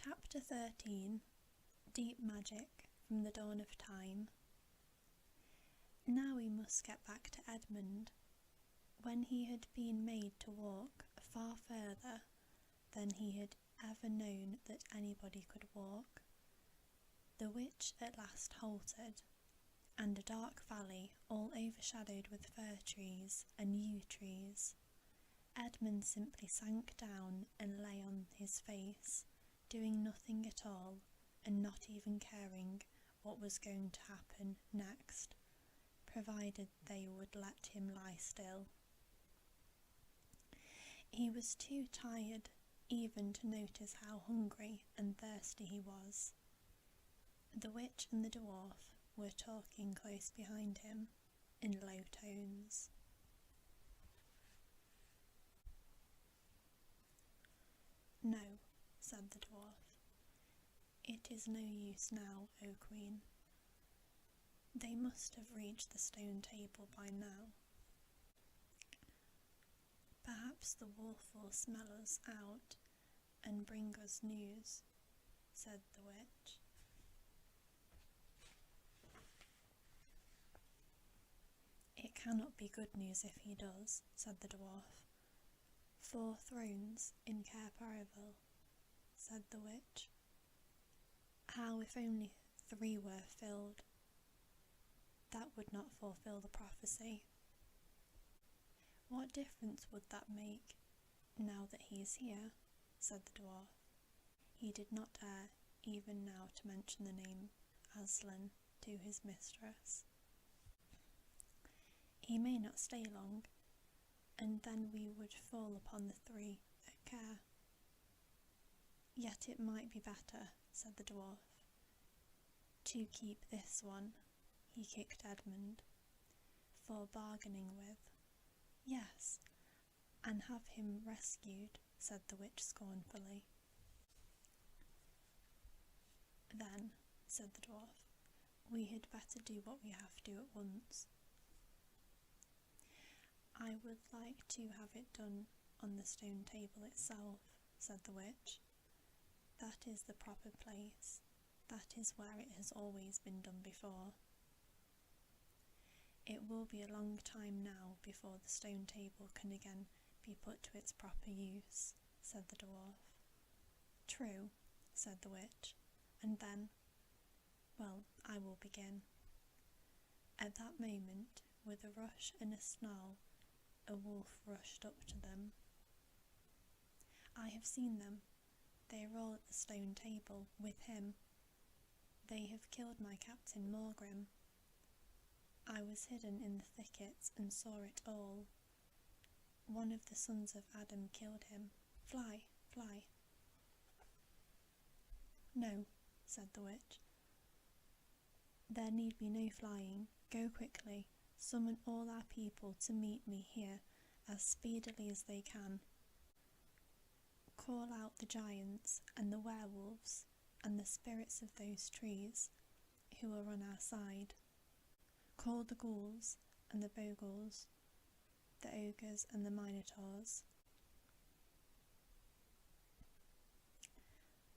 Chapter 13 Deep Magic from the Dawn of Time. Now we must get back to Edmund. When he had been made to walk far further than he had ever known that anybody could walk, the witch at last halted, and a dark valley, all overshadowed with fir trees and yew trees. Edmund simply sank down and lay on his face, doing nothing at all, and not even caring what was going to happen next, provided they would let him lie still. He was too tired even to notice how hungry and thirsty he was. The witch and the dwarf were talking close behind him in low tones. "No," said the dwarf, "it is no use now, O Queen. They must have reached the stone table by now. Perhaps the wolf will smell us out and bring us news," said the witch. "It cannot be good news if he does," said the dwarf. "4 thrones in Cair Paravel," said the witch. "How if only 3 were filled? That would not fulfill the prophecy." "What difference would that make, now that he is here?" said the dwarf. He did not dare even now to mention the name Aslan to his mistress. "He may not stay long, and then we would fall upon the 3 at Cair." "Yet it might be better," said the dwarf, "to keep this one," he kicked Edmund, "for bargaining with." "Yes, and have him rescued," said the witch scornfully. "Then," said the dwarf, "we had better do what we have to at once." "I would like to have it done on the stone table itself," said the witch. "That is the proper place. That is where it has always been done before." "It will be a long time now before the stone table can again be put to its proper use," said the dwarf. "True," said the witch, "and then, well, I will begin." At that moment, with a rush and a snarl, a wolf rushed up to them. "I have seen them. They are all at the stone table, with him. They have killed my captain Morgrim. I was hidden in the thickets and saw it all. One of the sons of Adam killed him. Fly, fly." "No," said the witch. "There need be no flying. Go quickly. Summon all our people to meet me here as speedily as they can. Call out the giants and the werewolves and the spirits of those trees who are on our side. Call the ghouls and the bogles, the ogres and the minotaurs.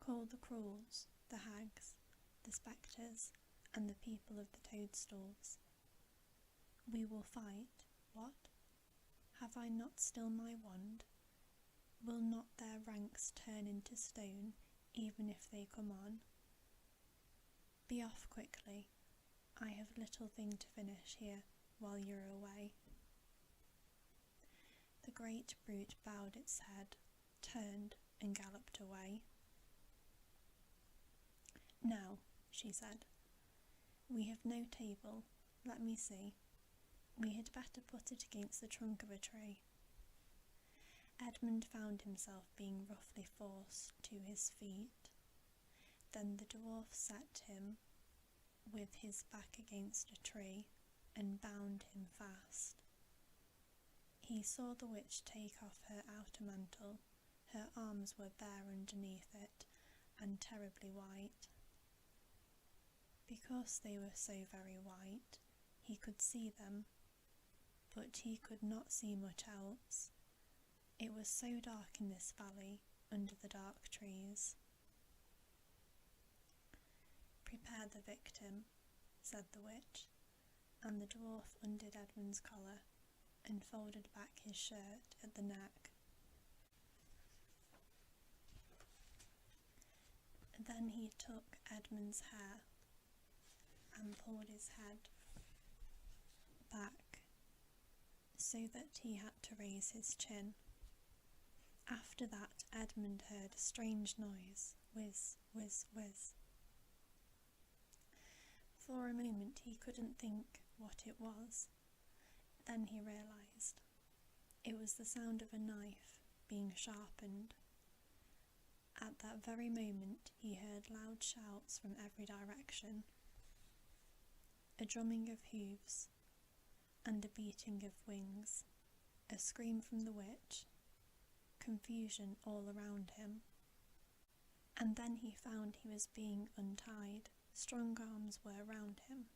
Call the crawls, the hags, the spectres, and the people of the toadstools. We will fight. What? Have I not still my wand? Will not their ranks turn into stone, even if they come on? Be off quickly. I have little thing to finish here while you're away." The great brute bowed its head, turned, and galloped away. "Now," she said, "we have no table. Let me see. We had better put it against the trunk of a tree." Edmund found himself being roughly forced to his feet. Then the dwarf set him with his back against a tree and bound him fast. He saw the witch take off her outer mantle. Her arms were bare underneath it and terribly white. Because they were so very white, he could see them, but he could not see much else. It was so dark in this valley, under the dark trees. "Prepare the victim," said the witch, and the dwarf undid Edmund's collar and folded back his shirt at the neck. Then he took Edmund's hair and pulled his head back so that he had to raise his chin. After that, Edmund heard a strange noise, whiz, whiz, whiz. For a moment he couldn't think what it was. Then he realised. It was the sound of a knife being sharpened. At that very moment he heard loud shouts from every direction, a drumming of hooves and a beating of wings, a scream from the witch, confusion all around him. And then he found he was being untied. Strong arms were around him,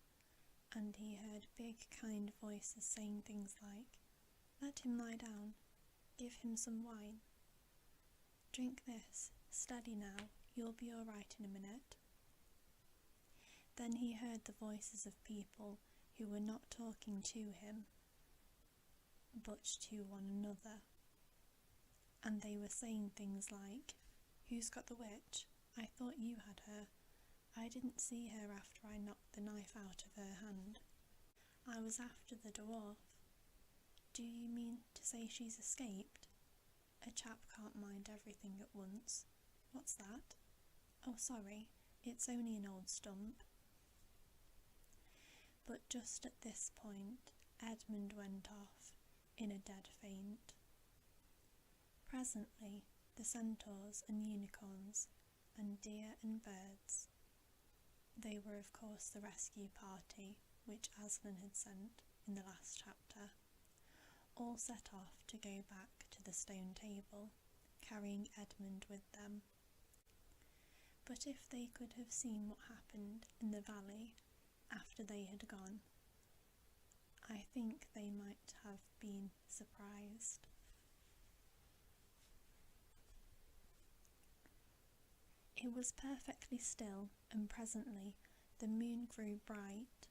and he heard big, kind voices saying things like, "Let him lie down, give him some wine. Drink this, steady now, you'll be all right in a minute." Then he heard the voices of people who were not talking to him, but to one another, and they were saying things like, "Who's got the witch? I thought you had her. I didn't see her after I knocked the knife out of her hand. I was after the dwarf. Do you mean to say she's escaped? A chap can't mind everything at once. What's that? Oh, sorry, it's only an old stump." But just at this point, Edmund went off in a dead faint. Presently, the centaurs and unicorns and deer and birds, they were of course the rescue party which Aslan had sent in the last chapter, all set off to go back to the stone table, carrying Edmund with them. But if they could have seen what happened in the valley after they had gone, I think they might have been surprised. It was perfectly still, and presently the moon grew bright.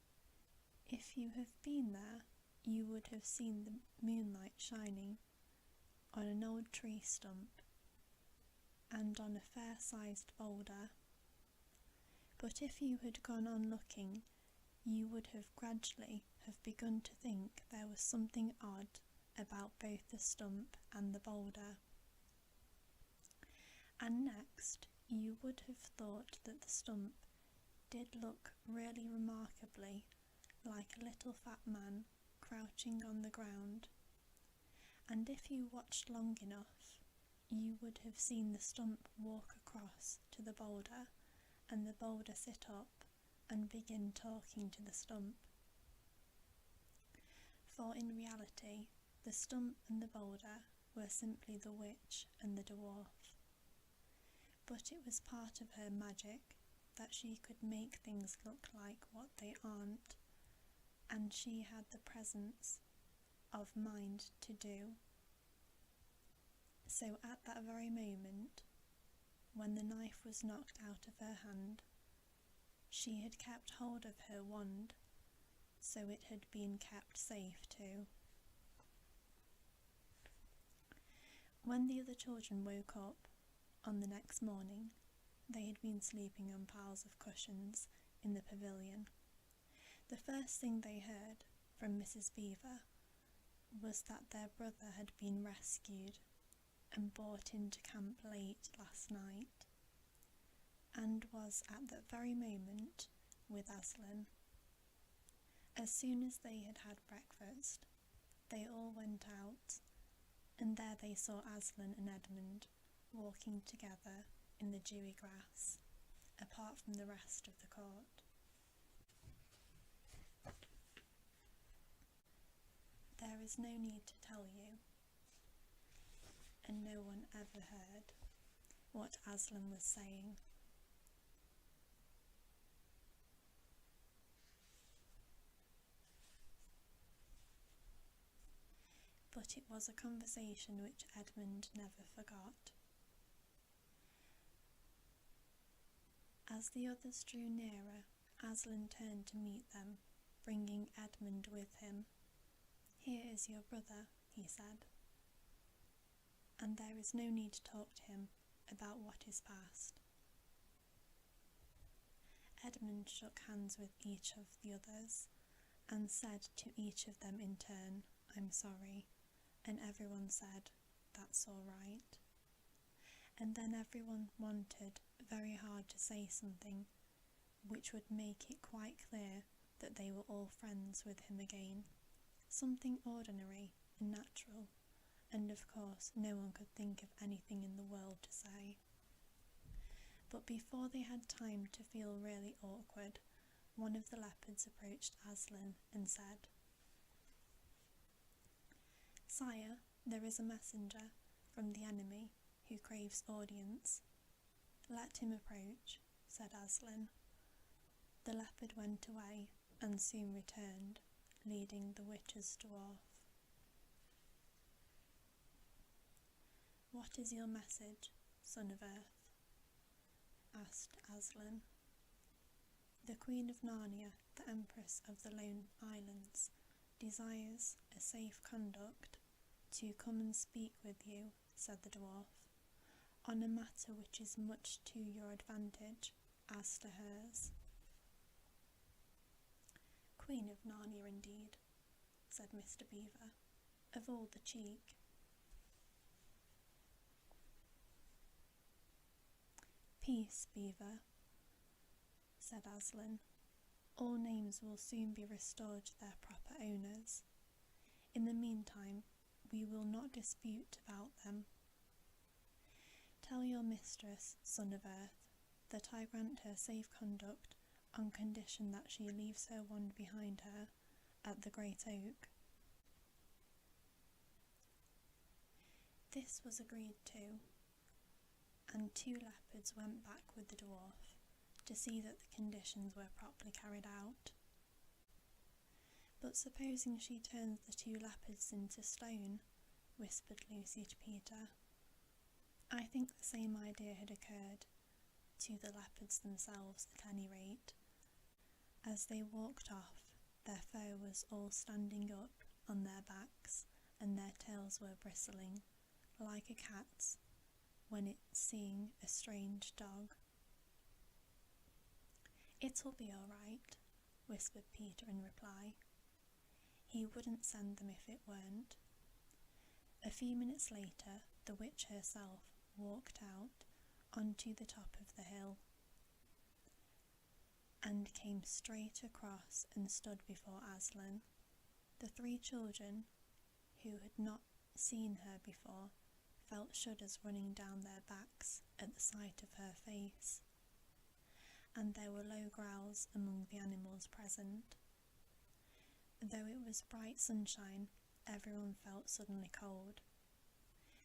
If you have been there, you would have seen the moonlight shining on an old tree stump and on a fair-sized boulder. But if you had gone on looking, you would have gradually have begun to think there was something odd about both the stump and the boulder. And next, you would have thought that the stump did look really remarkably like a little fat man crouching on the ground. And if you watched long enough, you would have seen the stump walk across to the boulder and the boulder sit up and begin talking to the stump. For in reality, the stump and the boulder were simply the witch and the dwarf. But it was part of her magic that she could make things look like what they aren't, and she had the presence of mind to do. So at that very moment, when the knife was knocked out of her hand, she had kept hold of her wand, so it had been kept safe too. When the other children woke up on the next morning, they had been sleeping on piles of cushions in the pavilion. The first thing they heard from Mrs. Beaver was that their brother had been rescued and brought into camp late last night, and was at that very moment with Aslan. As soon as they had had breakfast, they all went out, and there they saw Aslan and Edmund walking together in the dewy grass, apart from the rest of the court. There is no need to tell you, and no one ever heard, what Aslan was saying. But it was a conversation which Edmund never forgot. As the others drew nearer, Aslan turned to meet them, bringing Edmund with him. "Here is your brother," he said, "and there is no need to talk to him about what is past." Edmund shook hands with each of the others and said to each of them in turn, "I'm sorry," and everyone said, "That's all right." And then everyone wanted very hard to say something which would make it quite clear that they were all friends with him again, something ordinary and natural, and of course no one could think of anything in the world to say. But before they had time to feel really awkward, one of the leopards approached Aslan and said, "Sire, there is a messenger from the enemy who craves audience." "Let him approach," said Aslan. The leopard went away and soon returned, leading the witch's dwarf. "What is your message, son of earth?" asked Aslan. "The Queen of Narnia, the Empress of the Lone Islands, desires a safe conduct to come and speak with you," said the dwarf, "on a matter which is much to your advantage as to hers." "Queen of Narnia indeed," said Mr. Beaver, "of all the cheek." "Peace, Beaver," said Aslan. "All names will soon be restored to their proper owners. In the meantime, we will not dispute about them. Tell your mistress, son of earth, that I grant her safe conduct on condition that she leaves her wand behind her at the Great Oak." This was agreed to, and 2 leopards went back with the dwarf to see that the conditions were properly carried out. "But supposing she turns the 2 leopards into stone," whispered Lucy to Peter. I think the same idea had occurred to the leopards themselves at any rate. As they walked off, their fur was all standing up on their backs and their tails were bristling, like a cat's when it's seeing a strange dog. "It'll be all right," whispered Peter in reply. He wouldn't send them if it weren't. A few minutes later, the witch herself walked out onto the top of the hill and came straight across and stood before Aslan. The 3 children, who had not seen her before, felt shudders running down their backs at the sight of her face, and there were low growls among the animals present. Though it was bright sunshine, everyone felt suddenly cold.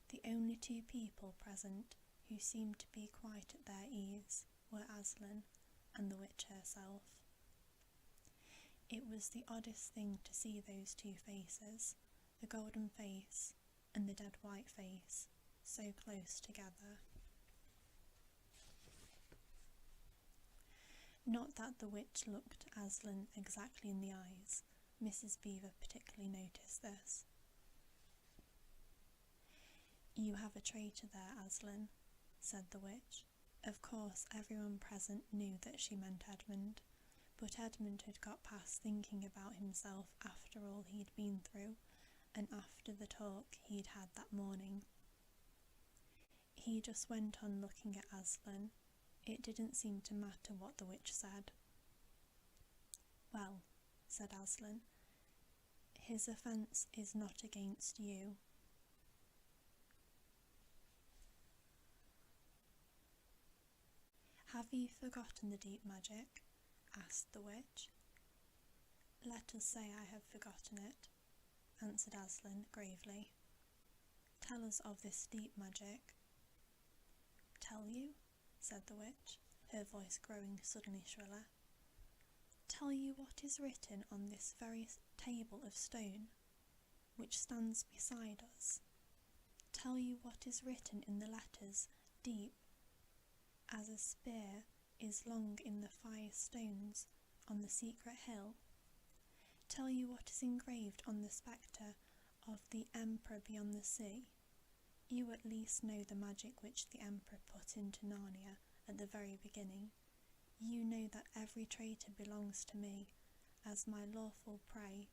The only 2 people present who seemed to be quite at their ease were Aslan and the witch herself. It was the oddest thing to see those 2 faces, the golden face and the dead white face, so close together. Not that the witch looked Aslan exactly in the eyes. Mrs. Beaver particularly noticed this. "You have a traitor there, Aslan," said the witch. Of course, everyone present knew that she meant Edmund, but Edmund had got past thinking about himself after all he'd been through, and after the talk he'd had that morning. He just went on looking at Aslan. It didn't seem to matter what the witch said. "Well," said Aslan, "his offence is not against you." "Have you forgotten the deep magic?" asked the witch. "Let us say I have forgotten it," answered Aslan gravely. "Tell us of this deep magic." "Tell you?" said the witch, her voice growing suddenly shriller. "Tell you what is written on this very table of stone, which stands beside us? Tell you what is written in the letters, deep as a spear is long in the fire stones on the secret hill? Tell you what is engraved on the spectre of the Emperor beyond the sea? You at least know the magic which the Emperor put into Narnia at the very beginning. You know that every traitor belongs to me as my lawful prey,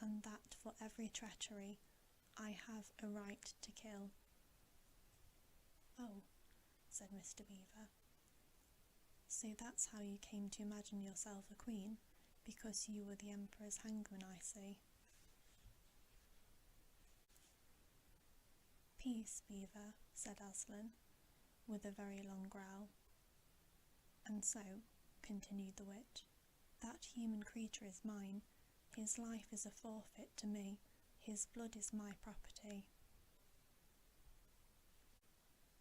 and that for every treachery I have a right to kill. Oh, said Mr. Beaver. So that's how you came to imagine yourself a queen, because you were the Emperor's hangman, I see. Peace, Beaver, said Aslan, with a very long growl. And so, continued the witch, that human creature is mine. His life is a forfeit to me. His blood is my property.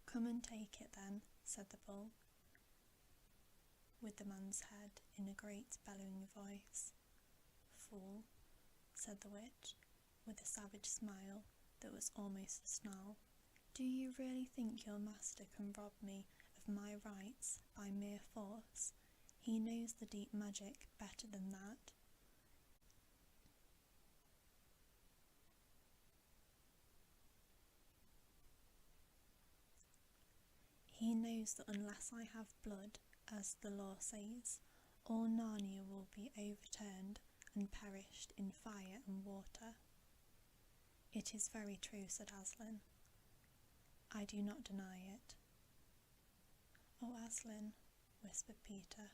Come and take it then, said the bull, with the man's head in a great bellowing voice. Fool, said the witch, with a savage smile that was almost a snarl. Do you really think your master can rob me of my rights by mere force? He knows the deep magic better than that. He knows that unless I have blood, as the law says, all Narnia will be overturned and perished in fire and water. It is very true, said Aslan. I do not deny it. Oh, Aslan, whispered Peter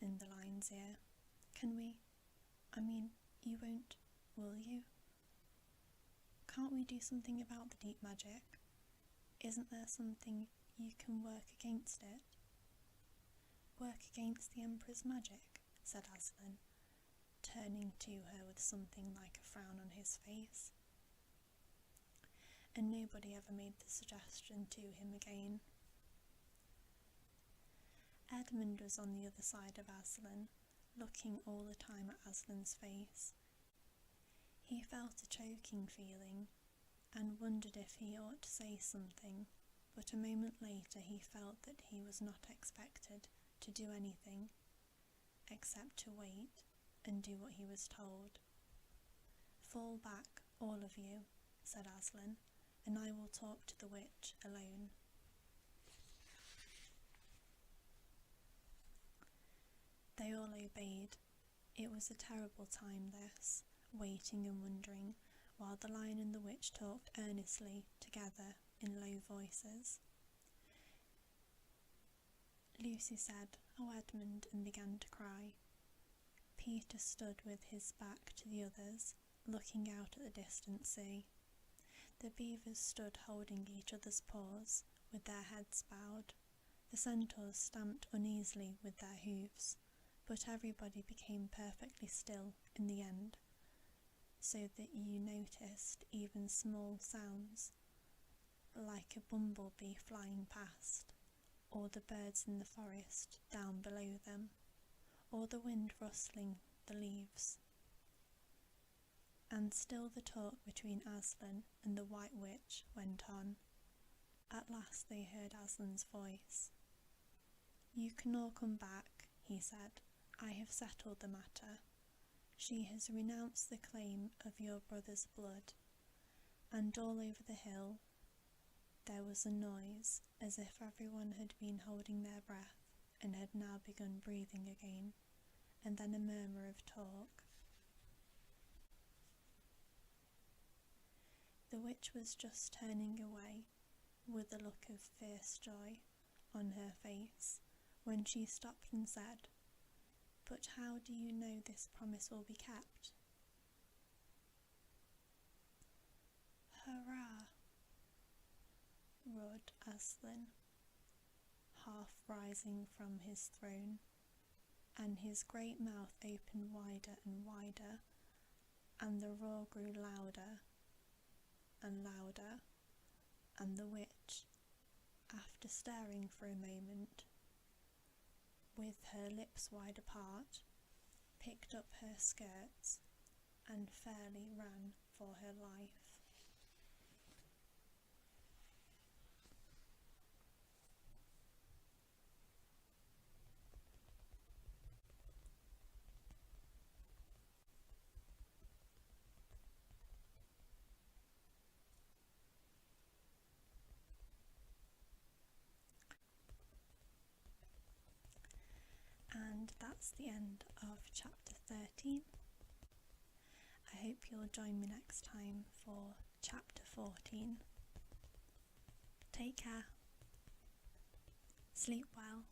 in the lion's ear, you won't, will you? Can't we do something about the deep magic? Isn't there something you can work against it? Work against the Emperor's magic, said Aslan, turning to her with something like a frown on his face. And nobody ever made the suggestion to him again. Edmund was on the other side of Aslan, looking all the time at Aslan's face. He felt a choking feeling, and wondered if he ought to say something, but a moment later he felt that he was not expected to do anything, except to wait and do what he was told. Fall back, all of you, said Aslan, and I will talk to the witch alone. They all obeyed. It was a terrible time, this, waiting and wondering, while the lion and the witch talked earnestly together in low voices. Lucy said, "Oh, Edmund," and began to cry. Peter stood with his back to the others, looking out at the distant sea. The beavers stood holding each other's paws, with their heads bowed. The centaurs stamped uneasily with their hoofs, but everybody became perfectly still in the end, so that you noticed even small sounds, like a bumblebee flying past, or the birds in the forest down below them, or the wind rustling the leaves. And still the talk between Aslan and the White Witch went on. At last they heard Aslan's voice. "You can all come back," he said. "I have settled the matter. She has renounced the claim of your brother's blood." And all over the hill there was a noise, as if everyone had been holding their breath and had now begun breathing again, and then a murmur of talk. The witch was just turning away, with a look of fierce joy on her face, when she stopped and said, "But how do you know this promise will be kept?" "Hurrah!" roared Aslan, half rising from his throne, and his great mouth opened wider and wider, and the roar grew louder and louder, and the witch, after staring for a moment, with her lips wide apart, picked up her skirts and fairly ran for her life. And that's the end of chapter 13. I hope you'll join me next time for chapter 14. Take care. Sleep well.